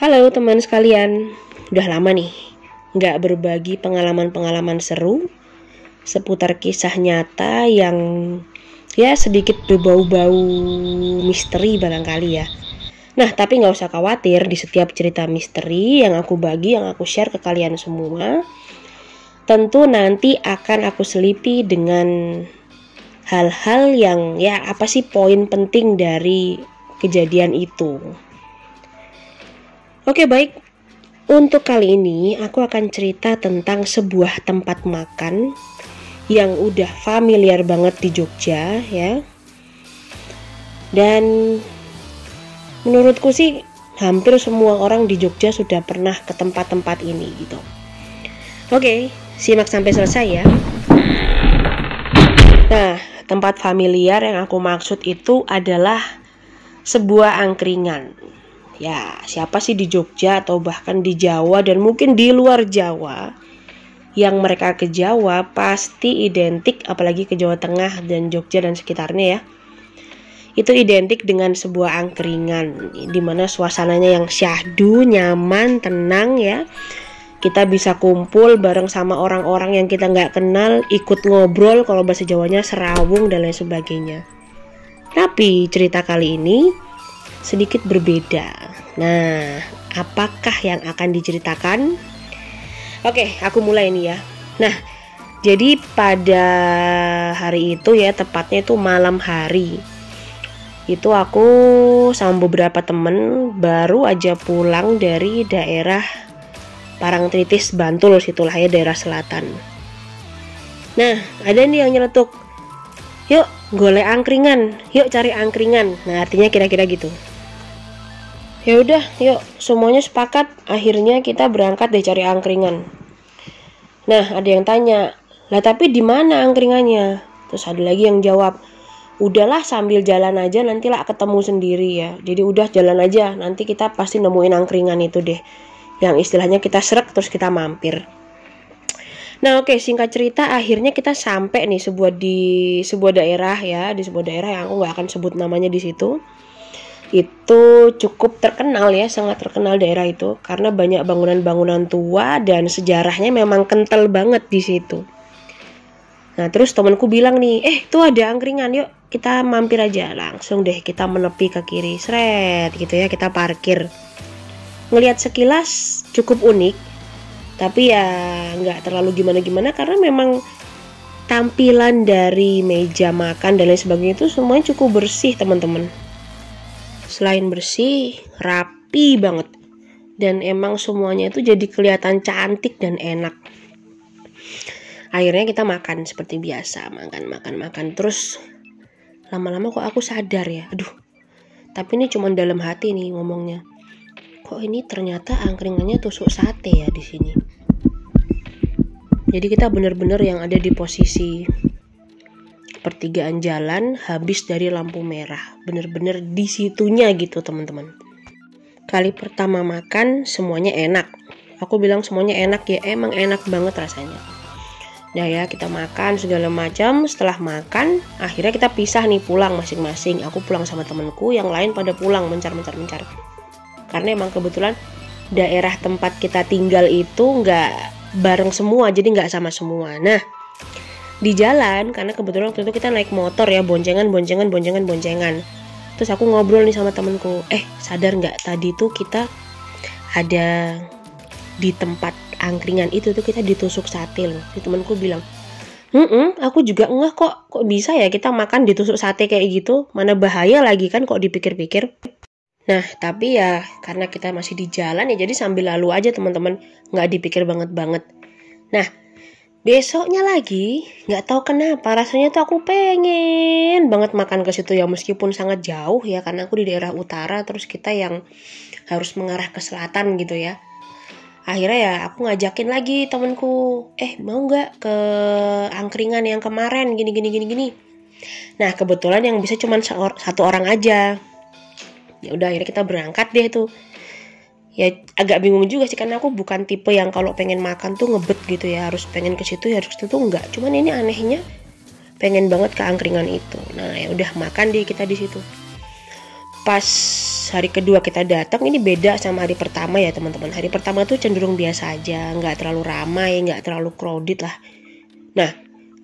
Halo teman sekalian, udah lama nih nggak berbagi pengalaman-pengalaman seru seputar kisah nyata yang ya sedikit berbau-bau misteri barangkali ya. Nah tapi nggak usah khawatir, di setiap cerita misteri yang aku bagi, yang aku share ke kalian semua, tentu nanti akan aku selipi dengan hal-hal yang ya apa sih poin penting dari kejadian itu. Oke baik, untuk kali ini aku akan cerita tentang sebuah tempat makan yang udah familiar banget di Jogja ya. Dan menurutku sih hampir semua orang di Jogja sudah pernah ke tempat-tempat ini gitu. Oke, simak sampai selesai ya. Nah, tempat familiar yang aku maksud itu adalah sebuah angkringan. Ya, siapa sih di Jogja atau bahkan di Jawa dan mungkin di luar Jawa yang mereka ke Jawa pasti identik, apalagi ke Jawa Tengah dan Jogja dan sekitarnya ya. Itu identik dengan sebuah angkringan di mana suasananya yang syahdu, nyaman, tenang ya. Kita bisa kumpul bareng sama orang-orang yang kita nggak kenal, ikut ngobrol, kalau bahasa Jawanya serawung dan lain sebagainya. Tapi cerita kali ini sedikit berbeda. Nah, apakah yang akan diceritakan? Oke, aku mulai nih ya. Nah, jadi pada hari itu ya, tepatnya itu malam hari, itu aku sama beberapa temen baru aja pulang dari daerah Parangtritis, Bantul, situlah ya, daerah selatan. Nah, ada nih yang nyeletuk, yuk golek angkringan, yuk cari angkringan. Nah, artinya kira-kira gitu. Ya udah, yuk semuanya sepakat. Akhirnya kita berangkat deh cari angkringan. Nah, ada yang tanya, lah tapi di mana angkringannya? Terus ada lagi yang jawab, udahlah sambil jalan aja, nantilah ketemu sendiri ya. Jadi udah jalan aja, nanti kita pasti nemuin angkringan itu deh. Yang istilahnya kita srek terus kita mampir. Nah oke, singkat cerita akhirnya kita sampai nih di sebuah daerah ya, di sebuah daerah yang aku nggak akan sebut namanya di situ. Itu cukup terkenal ya, sangat terkenal daerah itu karena banyak bangunan-bangunan tua dan sejarahnya memang kental banget di situ. Nah terus temanku bilang nih, tuh ada angkringan, yuk kita mampir aja. Langsung deh kita menepi ke kiri, seret gitu ya, kita parkir. Ngelihat sekilas cukup unik, tapi ya nggak terlalu gimana-gimana karena memang tampilan dari meja makan dan lain sebagainya itu semuanya cukup bersih teman-teman. Selain bersih, rapi banget. Dan emang semuanya itu jadi kelihatan cantik dan enak. Akhirnya kita makan seperti biasa, makan. Terus lama-lama kok aku sadar ya, aduh, tapi ini cuma dalam hati nih ngomongnya. Kok ini ternyata angkringannya tusuk sate ya di sini. Jadi kita bener-bener yang ada di posisi pertigaan jalan habis dari lampu merah, bener-bener di situnya gitu teman-teman. Kali pertama makan semuanya enak, aku bilang semuanya enak ya, emang enak banget rasanya. Nah ya kita makan segala macam. Setelah makan akhirnya kita pisah nih, pulang masing-masing. Aku pulang sama temanku, yang lain pada pulang mencar. Karena emang kebetulan daerah tempat kita tinggal itu nggak bareng semua, jadi nggak sama semua. Nah di jalan, karena kebetulan waktu itu kita naik motor ya, boncengan. Terus aku ngobrol nih sama temenku, sadar nggak tadi tuh kita ada di tempat angkringan itu tuh kita ditusuk sate loh. Si temenku bilang, aku juga ngeh kok bisa ya kita makan ditusuk sate kayak gitu, mana bahaya lagi kan kok dipikir-pikir. Nah tapi ya karena kita masih di jalan ya, jadi sambil lalu aja teman-teman, nggak dipikir banget. Nah besoknya lagi, nggak tahu kenapa rasanya tuh aku pengen banget makan ke situ ya, meskipun sangat jauh ya, karena aku di daerah utara, terus kita yang harus mengarah ke selatan gitu ya. Akhirnya ya aku ngajakin lagi temanku, mau nggak ke angkringan yang kemarin gini. Nah kebetulan yang bisa cuma satu orang aja. Ya udah akhirnya kita berangkat deh tuh. Ya agak bingung juga sih karena aku bukan tipe yang kalau pengen makan tuh ngebet gitu ya, harus pengen ke situ ya harus ke situ, enggak. Cuman ini anehnya pengen banget ke angkringan itu. Nah ya udah makan deh kita di situ. Pas hari kedua kita datang, ini beda sama hari pertama ya teman-teman. Hari pertama tuh cenderung biasa aja, nggak terlalu ramai, nggak terlalu crowded lah. Nah,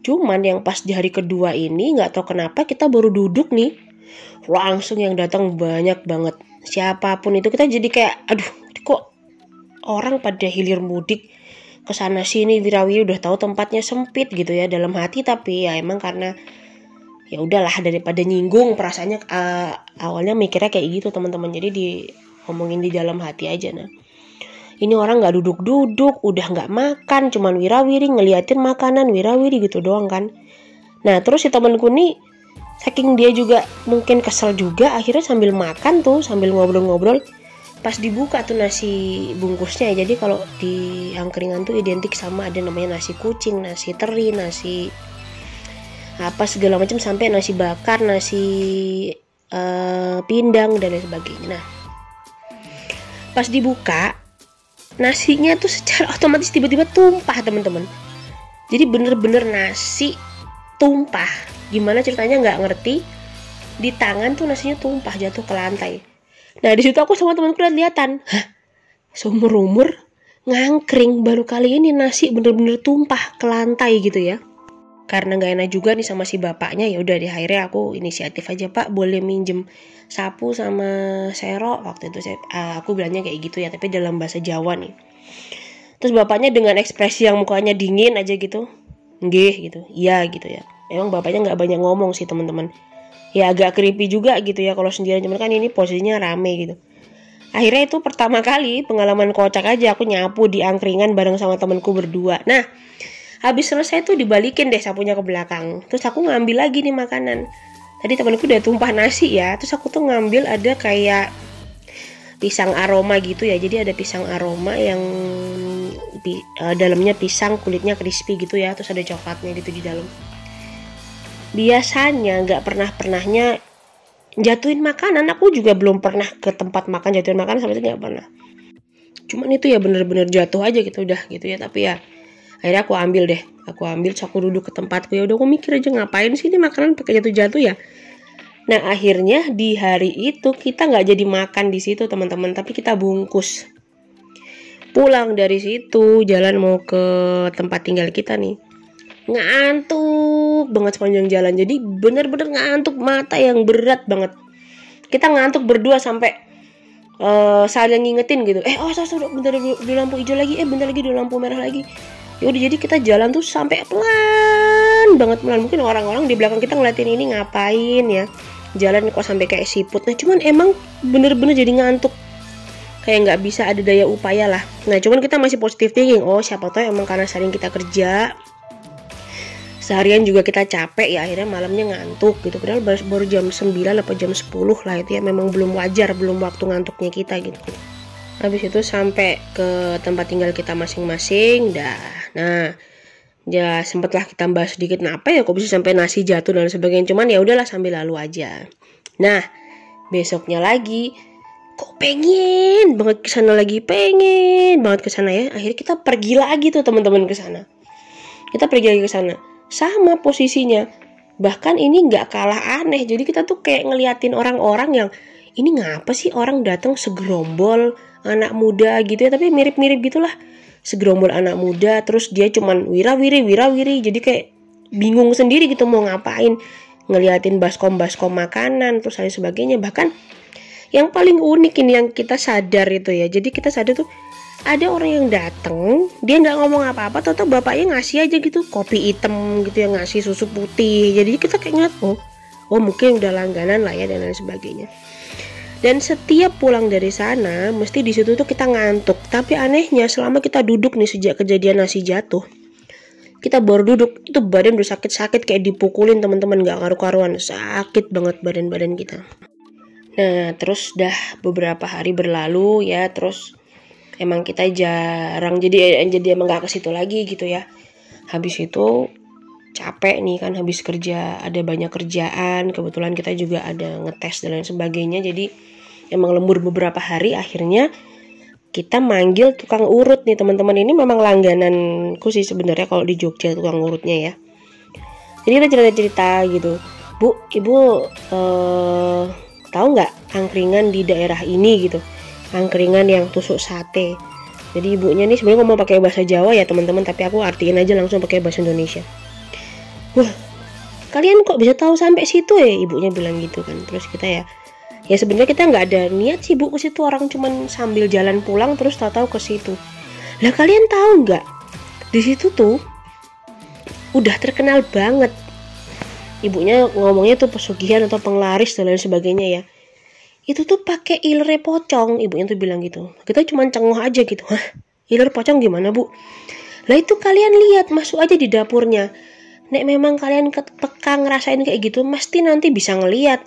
cuman yang pas di hari kedua ini nggak tahu kenapa kita baru duduk nih, langsung yang datang banyak banget. Siapapun itu kita jadi kayak, aduh, kok orang pada hilir mudik kesana sini, wirawiri udah tahu tempatnya sempit gitu ya dalam hati, tapi ya emang karena ya udahlah daripada nyinggung perasaannya, awalnya mikirnya kayak gitu teman-teman, jadi ngomongin di dalam hati aja. Nah, ini orang nggak duduk-duduk, udah nggak makan, cuman wirawiri ngeliatin makanan, wirawiri gitu doang kan. Nah terus si temanku nih, saking dia juga mungkin kesel juga, akhirnya sambil makan tuh, sambil ngobrol-ngobrol, pas dibuka tuh nasi bungkusnya. Jadi kalau di angkringan tuh identik sama ada namanya nasi kucing, nasi teri, nasi apa segala macam, sampai nasi bakar, nasi pindang dan lain sebagainya. Nah pas dibuka nasinya tuh secara otomatis tiba-tiba tumpah teman-teman. Jadi bener-bener nasi tumpah. Gimana ceritanya nggak ngerti. Di tangan tuh nasinya tumpah, jatuh ke lantai. Nah di situ aku sama temanku lihat-lihatan. Hah, seumur umur ngangkring baru kali ini nasi bener-bener tumpah ke lantai gitu ya. Karena nggak enak juga nih sama si bapaknya, ya udah di akhirnya aku inisiatif aja, Pak boleh minjem sapu sama serok. Waktu itu aku bilangnya kayak gitu ya, tapi dalam bahasa Jawa nih. Terus bapaknya dengan ekspresi yang mukanya dingin aja gitu, nggih gitu, iya gitu ya. Emang bapaknya nggak banyak ngomong sih teman-teman. Ya agak creepy juga gitu ya kalau sendirian, cuman kan ini posisinya rame gitu. Akhirnya itu pertama kali pengalaman kocak aja, aku nyapu di angkringan bareng sama temanku berdua. Nah habis selesai tuh dibalikin deh sapunya ke belakang. Terus aku ngambil lagi nih makanan. Tadi temanku udah tumpah nasi ya. Terus aku tuh ngambil ada kayak pisang aroma gitu ya. Jadi ada pisang aroma yang dalamnya pisang, kulitnya crispy gitu ya. Terus ada coklatnya gitu di dalam. Biasanya nggak pernahnya jatuhin makanan. Aku juga belum pernah ke tempat makan jatuhin makanan, sampai itu nggak pernah. Cuman itu ya bener-bener jatuh aja gitu udah gitu ya. Tapi ya akhirnya aku ambil, terus aku duduk ke tempatku. Ya udah aku mikir aja, ngapain sih ini makanan pakai jatuh-jatuh ya. Nah akhirnya di hari itu kita nggak jadi makan di situ teman-teman, tapi kita bungkus. Pulang dari situ jalan mau ke tempat tinggal kita nih, ngantuk banget sepanjang jalan. Jadi bener-bener ngantuk, mata yang berat banget. Kita ngantuk berdua sampai saling ngingetin gitu. Bentar di lampu hijau lagi, bentar lagi di lampu merah lagi. Yaudah, jadi kita jalan tuh sampai pelan banget. Mungkin orang-orang di belakang kita ngeliatin ini ngapain ya, jalan kok sampai kayak siput. Nah cuman emang bener-bener jadi ngantuk, kayak nggak bisa ada daya upaya lah. Nah cuman kita masih positive thinking, siapa tahu emang karena sering kita kerja seharian juga kita capek ya, akhirnya malamnya ngantuk gitu. Padahal baru jam 9 atau jam 10 lah itu ya, memang belum wajar, belum waktu ngantuknya kita gitu. Habis itu sampai ke tempat tinggal kita masing-masing dah. Nah ya sempatlah kita bahas sedikit, kenapa ya kok bisa sampai nasi jatuh dan sebagainya. Cuman ya udahlah sambil lalu aja. Nah besoknya lagi kok pengen banget kesana lagi, pengen banget kesana ya. Akhirnya kita pergi lagi tuh teman-teman kesana. Kita pergi lagi kesana, sama posisinya. Bahkan ini nggak kalah aneh. Jadi kita tuh kayak ngeliatin orang-orang yang ini ngapa sih orang datang segerombol anak muda gitu ya, tapi mirip-mirip gitulah, segerombol anak muda. Terus dia cuman wirawiri, jadi kayak bingung sendiri gitu mau ngapain, ngeliatin baskom makanan terus lain sebagainya. Bahkan yang paling unik ini yang kita sadar itu ya, jadi kita sadar tuh ada orang yang datang, dia nggak ngomong apa-apa, tahu bapaknya ngasih aja gitu kopi hitam gitu, yang ngasih susu putih. Jadi kita kayak ngeliat, oh mungkin udah langganan lah ya dan lain sebagainya. Dan setiap pulang dari sana mesti di situ tuh kita ngantuk. Tapi anehnya selama kita duduk nih sejak kejadian nasi jatuh, kita baru duduk itu badan udah sakit-sakit kayak dipukulin teman-teman, nggak karu-karuan, sakit banget badan kita. Nah terus dah beberapa hari berlalu ya, terus emang kita jarang jadi emang nggak ke situ lagi gitu ya. Habis itu capek nih kan, habis kerja, ada banyak kerjaan, kebetulan kita juga ada ngetes dan lain sebagainya, jadi emang lembur beberapa hari. Akhirnya kita manggil tukang urut nih teman-teman. Ini memang langgananku sih sebenarnya kalau di Jogja tukang urutnya ya. Jadi kita cerita-cerita gitu, Bu, Ibu tahu nggak angkringan di daerah ini gitu, angkringan yang tusuk sate. Jadi ibunya nih sebenarnya ngomong pakai bahasa Jawa ya teman-teman, tapi aku artiin aja langsung pakai bahasa Indonesia. Wah, kalian kok bisa tahu sampai situ ya, ibunya bilang gitu kan. Terus kita ya sebenarnya kita nggak ada niat sih bu ke situ, orang cuman sambil jalan pulang terus tahu-tahu ke situ. Lah kalian tahu nggak, di situ tuh udah terkenal banget. Ibunya ngomongnya tuh pesugihan atau penglaris dan lain sebagainya ya. Itu tuh pakai iler pocong, ibunya tuh bilang gitu. Kita cuma cengoh aja gitu. Hah, iler pocong gimana bu? Lah itu kalian lihat, masuk aja di dapurnya. Nek memang kalian peka ngerasain kayak gitu, mesti nanti bisa ngeliat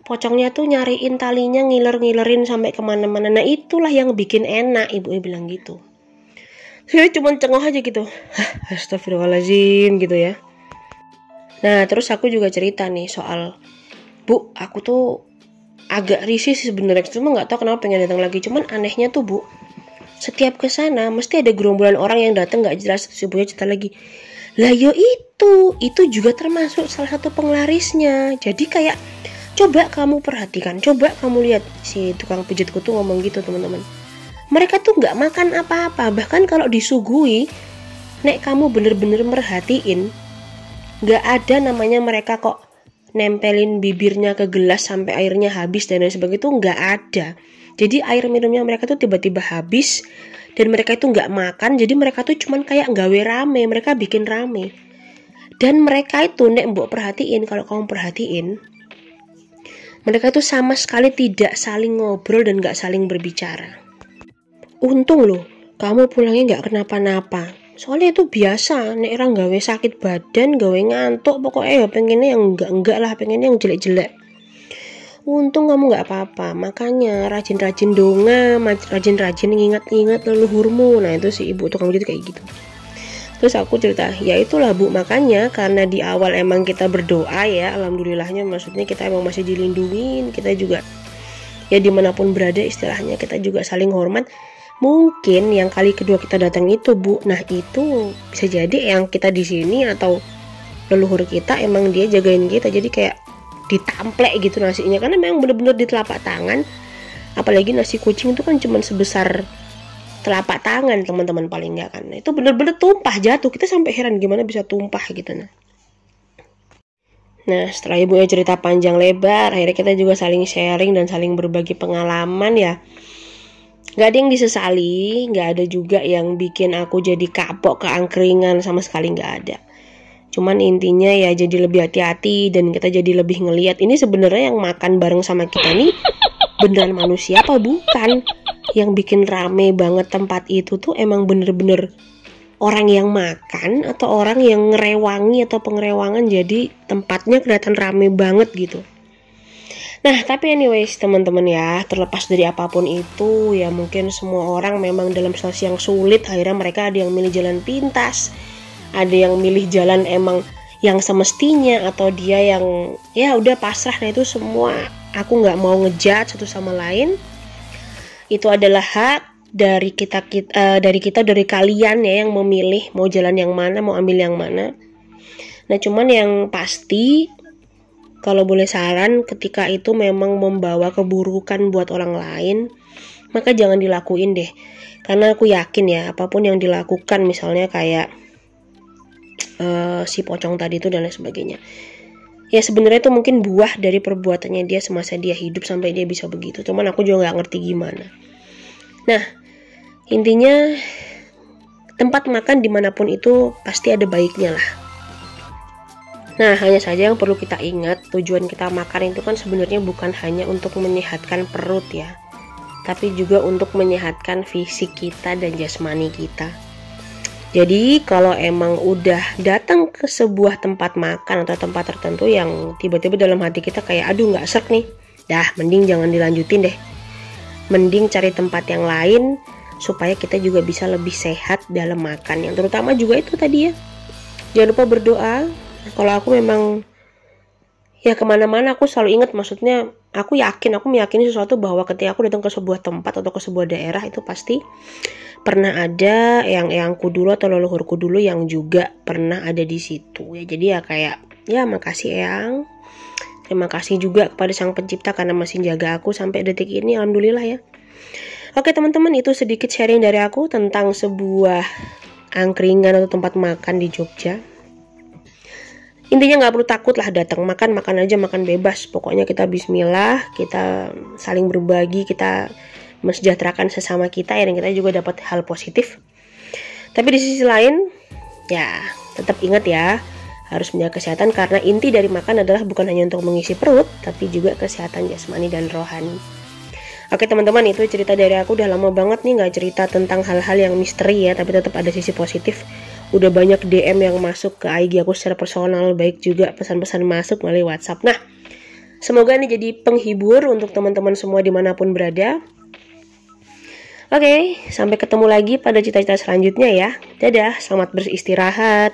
pocongnya tuh nyariin talinya, ngiler-ngilerin sampai kemana-mana. Nah itulah yang bikin enak, ibunya bilang gitu. Saya cuma cengoh aja gitu. Hah, astagfirullahaladzim gitu ya. Nah terus aku juga cerita nih soal, bu, aku tuh agak risih sih sebenarnya, cuma nggak tahu kenapa pengen datang lagi. Cuman anehnya tuh bu, setiap kesana mesti ada gerombolan orang yang datang nggak jelas. Terus ibunya cerita lagi, lah yo itu juga termasuk salah satu penglarisnya. Jadi kayak coba kamu perhatikan, coba kamu lihat, si tukang pijitku tuh ngomong gitu teman-teman. Mereka tuh nggak makan apa-apa, bahkan kalau disuguhi, nek kamu bener-bener merhatiin, nggak ada namanya mereka kok nempelin bibirnya ke gelas sampai airnya habis dan lain sebagainya, itu nggak ada. Jadi air minumnya mereka tuh tiba-tiba habis dan mereka itu nggak makan. Jadi mereka tuh cuman kayak nggawe rame, mereka bikin rame. Dan mereka itu nek mbok perhatiin, kalau kamu perhatiin, mereka tuh sama sekali tidak saling ngobrol dan nggak saling berbicara. Untung loh kamu pulangnya nggak kenapa-napa. Soalnya itu biasa, nek orang gawe sakit badan, gawe ngantuk, pokoknya ya pengennya yang enggak lah, pengennya yang jelek-jelek. Untung kamu nggak apa-apa, makanya rajin-rajin donga, rajin-rajin ingat-ingat leluhurmu. Nah itu si ibu tukang pijit kayak gitu. Terus aku cerita, ya itulah bu, makanya karena di awal emang kita berdoa ya, alhamdulillahnya, maksudnya kita emang masih dilindungin, kita juga ya dimanapun berada istilahnya kita juga saling hormat. Mungkin yang kali kedua kita datang itu bu, nah itu bisa jadi yang kita di sini atau leluhur kita emang dia jagain kita, jadi kayak ditamplek gitu nasinya, karena memang bener-bener di telapak tangan. Apalagi nasi kucing itu kan cuma sebesar telapak tangan teman-teman, paling nggak kan. Nah, itu bener-bener tumpah jatuh, kita sampai heran gimana bisa tumpah gitu. Nah setelah ibunya cerita panjang lebar, akhirnya kita juga saling sharing dan saling berbagi pengalaman ya. Gak ada yang disesali, gak ada juga yang bikin aku jadi kapok ke angkringan, sama sekali gak ada. Cuman intinya ya jadi lebih hati-hati dan kita jadi lebih ngelihat ini sebenarnya yang makan bareng sama kita nih beneran manusia apa bukan. Yang bikin rame banget tempat itu tuh emang bener-bener orang yang makan atau orang yang ngerewangi atau pengerewangan, jadi tempatnya kelihatan rame banget gitu. Nah tapi anyways teman-teman ya, terlepas dari apapun itu ya, mungkin semua orang memang dalam situasi yang sulit, akhirnya mereka ada yang milih jalan pintas, ada yang milih jalan emang yang semestinya, atau dia yang ya udah pasrah. Nah itu semua aku nggak mau ngejudge satu sama lain, itu adalah hak dari dari kalian ya yang memilih mau jalan yang mana, mau ambil yang mana. Nah cuman yang pasti, kalau boleh saran, ketika itu memang membawa keburukan buat orang lain, maka jangan dilakuin deh. Karena aku yakin ya, apapun yang dilakukan, misalnya kayak si pocong tadi itu dan lain sebagainya, ya sebenarnya itu mungkin buah dari perbuatannya dia semasa dia hidup sampai dia bisa begitu. Cuman aku juga nggak ngerti gimana. Nah intinya tempat makan dimanapun itu pasti ada baiknya lah. Nah hanya saja yang perlu kita ingat, tujuan kita makan itu kan sebenarnya bukan hanya untuk menyehatkan perut ya, tapi juga untuk menyehatkan fisik kita dan jasmani kita. Jadi kalau emang udah datang ke sebuah tempat makan atau tempat tertentu yang tiba-tiba dalam hati kita kayak aduh nggak serk nih, dah mending jangan dilanjutin deh. Mending cari tempat yang lain supaya kita juga bisa lebih sehat dalam makan. Yang terutama juga itu tadi ya, jangan lupa berdoa. Kalau aku memang ya kemana-mana aku selalu ingat, maksudnya aku meyakini sesuatu bahwa ketika aku datang ke sebuah tempat atau ke sebuah daerah itu pasti pernah ada eyangku dulu atau leluhurku dulu yang juga pernah ada di situ ya. Jadi ya kayak ya makasih eyang, Terima kasih juga kepada Sang Pencipta karena masih jaga aku sampai detik ini, alhamdulillah ya. Oke teman-teman, itu sedikit sharing dari aku tentang sebuah angkringan atau tempat makan di Jogja. Intinya nggak perlu takut lah datang, makan aja, makan bebas. Pokoknya kita bismillah, kita saling berbagi, kita mensejahterakan sesama kita ya, dan kita juga dapat hal positif. Tapi di sisi lain, ya tetap ingat ya, harus menjaga kesehatan karena inti dari makan adalah bukan hanya untuk mengisi perut, tapi juga kesehatan jasmani dan rohani. Oke teman-teman, itu cerita dari aku. Udah lama banget nih nggak cerita tentang hal-hal yang misteri ya, tapi tetap ada sisi positif. Udah banyak DM yang masuk ke IG aku secara personal, baik juga pesan-pesan masuk melalui WhatsApp. Nah, semoga ini jadi penghibur untuk teman-teman semua dimanapun berada. Oke, sampai ketemu lagi pada cerita-cerita selanjutnya ya. Dadah, selamat beristirahat.